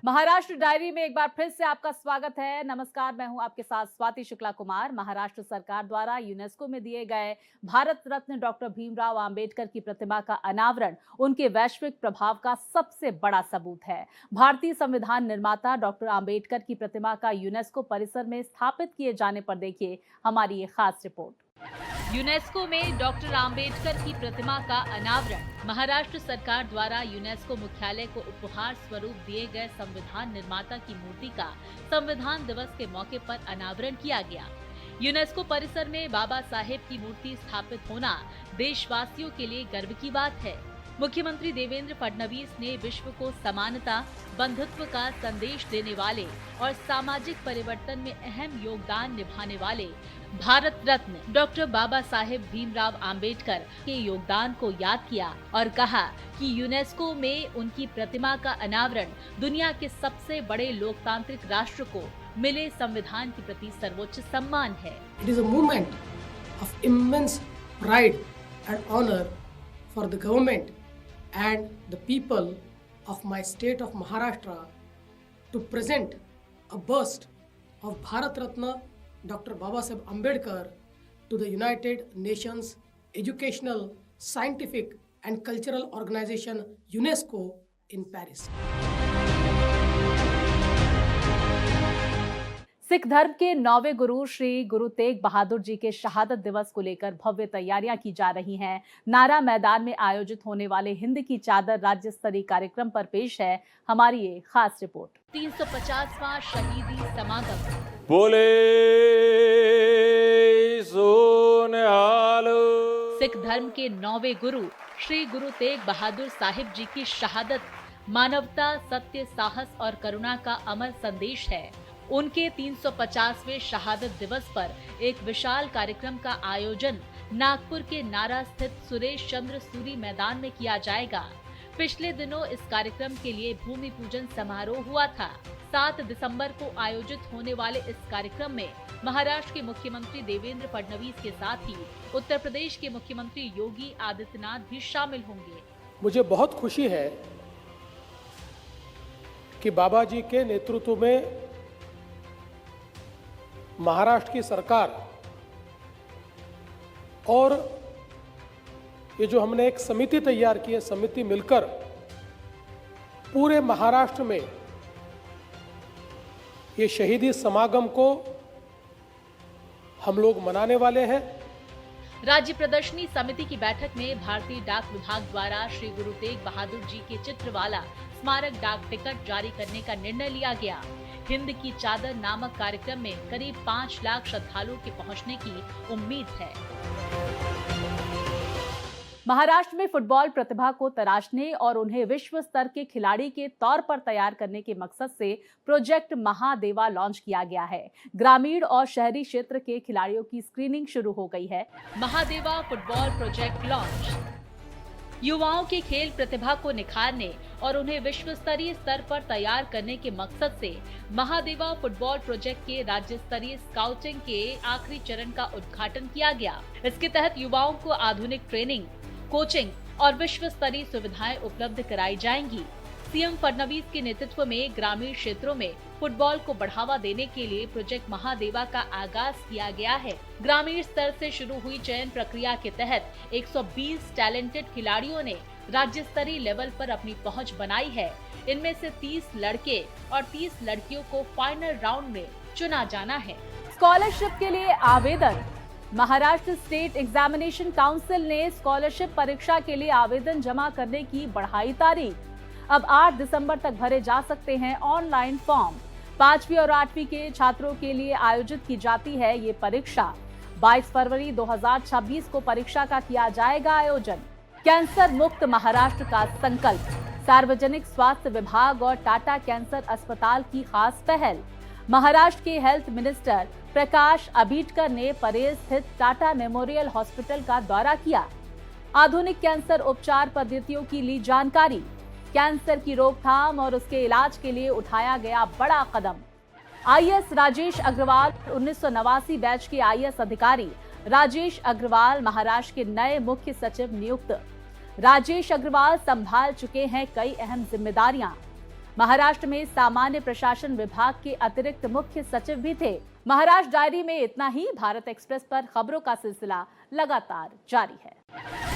Maharashtra diary में एक बार फिर से आपका स्वागत है। नमस्कार, मैं हूं आपके साथ स्वाति शुक्ला कुमार। महाराष्ट्र सरकार द्वारा यूनेस्को में दिए गए भारत रत्न डॉक्टर भीमराव अंबेडकर की प्रतिमा का अनावरण उनके वैश्विक प्रभाव का सबसे बड़ा सबूत है। भारतीय संविधान निर्माता डॉक्टर अंबेडकर की प्रतिमा का यूनेस्को परिसर में स्थापित किए जाने पर देखिए हमारी ये खास रिपोर्ट। यूनेस्को में डॉक्टर अंबेडकर की प्रतिमा का अनावरण। महाराष्ट्र सरकार द्वारा यूनेस्को मुख्यालय को उपहार स्वरूप दिए गए संविधान निर्माता की मूर्ति का संविधान दिवस के मौके पर अनावरण किया गया। यूनेस्को परिसर में बाबा साहेब की मूर्ति स्थापित होना देशवासियों के लिए गर्व की बात है। मुख्यमंत्री देवेंद्र फडणवीस ने विश्व को समानता, बंधुत्व का संदेश देने वाले और सामाजिक परिवर्तन में अहम योगदान निभाने वाले भारत रत्न डॉक्टर बाबा साहेब भीमराव अंबेडकर के योगदान को याद किया और कहा कि यूनेस्को में उनकी प्रतिमा का अनावरण दुनिया के सबसे बड़े लोकतांत्रिक राष्ट्र को मिले संविधान के प्रति सर्वोच्च सम्मान है। It is a movement of immense pride and honor for the government and the people of my state of Maharashtra to present a bust of Bharat Ratna Dr. Babasaheb Ambedkar to the United Nations Educational, Scientific and Cultural Organization UNESCO in Paris. Sikh धर्म के 9वें गुरु श्री गुरु तेग बहादुर जी के शहादत दिवस को लेकर भव्य तैयारियां की जा रही हैं। नारा मैदान में आयोजित होने वाले हिंद की चादर राज्य स्तरीय कार्यक्रम पर पेश है हमारी ये खास रिपोर्ट। 350वां शहीदी समागम। बोले सोनिहाल। सिख धर्म के 9वें गुरु श्री गुरु तेग बहादुर साहिब जी की शहादत मानवता, सत्य, साहस और करुणा का अमर संदेश है। उनके 350वें शहादत दिवस पर एक विशाल कार्यक्रम का आयोजन नागपुर के नारा स्थित सुरेश चंद्र सूरी मैदान में किया जाएगा। पिछले दिनों इस कार्यक्रम के लिए भूमि पूजन समारोह हुआ था। 7 दिसंबर को आयोजित होने वाले इस कार्यक्रम में महाराष्ट्र के मुख्यमंत्री देवेंद्र फडणवीस के साथ ही उत्तर प्रदेश के मुख्यमंत्री योगी आदित्यनाथ भी शामिल होंगे। मुझे बहुत खुशी है कि बाबा जी के नेतृत्व में महाराष्ट्र की सरकार और ये जो हमने एक समिति तैयार की है, समिति मिलकर पूरे महाराष्ट्र में ये शहीदी समागम को हम लोग मनाने वाले हैं। राज्य प्रदर्शनी समिति की बैठक में भारतीय डाक विभाग द्वारा श्री गुरु तेग बहादुर जी के चित्र वाला स्मारक डाक टिकट जारी करने का निर्णय लिया गया। हिंद की चादर नामक कार्यक्रम में करीब 5 लाख श्रद्धालुओं के पहुंचने की उम्मीद है। महाराष्ट्र में फुटबॉल प्रतिभा को तराशने और उन्हें विश्व स्तर के खिलाड़ी के तौर पर तैयार करने के मकसद से प्रोजेक्ट महादेवा लॉन्च किया गया है। ग्रामीण और शहरी क्षेत्र के खिलाड़ियों की स्क्रीनिंग शुरू हो गई है। महादेवा फुटबॉल प्रोजेक्ट लॉन्च युवाओं की खेल प्रतिभा को निखारने और उन्हें विश्व स्तरीय स्तर पर तैयार करने के मकसद से महादेवा फुटबॉल प्रोजेक्ट के राज्य स्तरीय स्काउटिंग के आखिरी चरण का उद्घाटन किया गया। इसके तहत युवाओं को आधुनिक ट्रेनिंग, कोचिंग और विश्व स्तरीय सुविधाएं उपलब्ध कराई जाएंगी। सीएम फडणवीस के नेतृत्व में ग्रामीण क्षेत्रों में फुटबॉल को बढ़ावा देने के लिए प्रोजेक्ट महादेवा का आगाज किया गया है। ग्रामीण स्तर से शुरू हुई चयन प्रक्रिया के तहत 120 टैलेंटेड खिलाड़ियों ने राज्य स्तरीय लेवल पर अपनी पहुंच बनाई है। इनमें से 30 लड़के और 30 लड़कियों को फाइनल राउंड में चुना जाना है। स्कॉलरशिप के लिए आवेदन। महाराष्ट्र स्टेट एग्जामिनेशन काउंसिल ने स्कॉलरशिप परीक्षा के लिए आवेदन जमा करने की बढ़ाई तारीख। अब 8 दिसंबर तक भरे जा सकते हैं ऑनलाइन फॉर्म। 5वीं और 8वीं के छात्रों के लिए आयोजित की जाती है ये परीक्षा। 22 फरवरी 2026 को परीक्षा का किया जाएगा आयोजन। कैंसर मुक्त महाराष्ट्र का संकल्प। सार्वजनिक स्वास्थ्य विभाग और टाटा कैंसर अस्पताल की खास पहल। महाराष्ट्र के हेल्थ मिनिस्टर प्रकाश आंबेडकर ने परेल स्थित टाटा मेमोरियल हॉस्पिटल का दौरा किया। आधुनिक कैंसर उपचार पद्धतियों की ली जानकारी। कैंसर की रोकथाम और उसके इलाज के लिए उठाया गया बड़ा कदम। आईएएस राजेश अग्रवाल 1989 बैच के आईएएस अधिकारी राजेश अग्रवाल महाराष्ट्र के नए मुख्य सचिव नियुक्त। राजेश अग्रवाल संभाल चुके हैं कई अहम जिम्मेदारियां। महाराष्ट्र में सामान्य प्रशासन विभाग के अतिरिक्त मुख्य सचिव भी थे। महाराष्ट्र डायरी में इतना ही। भारत एक्सप्रेस पर खबरों का सिलसिला लगातार जारी है।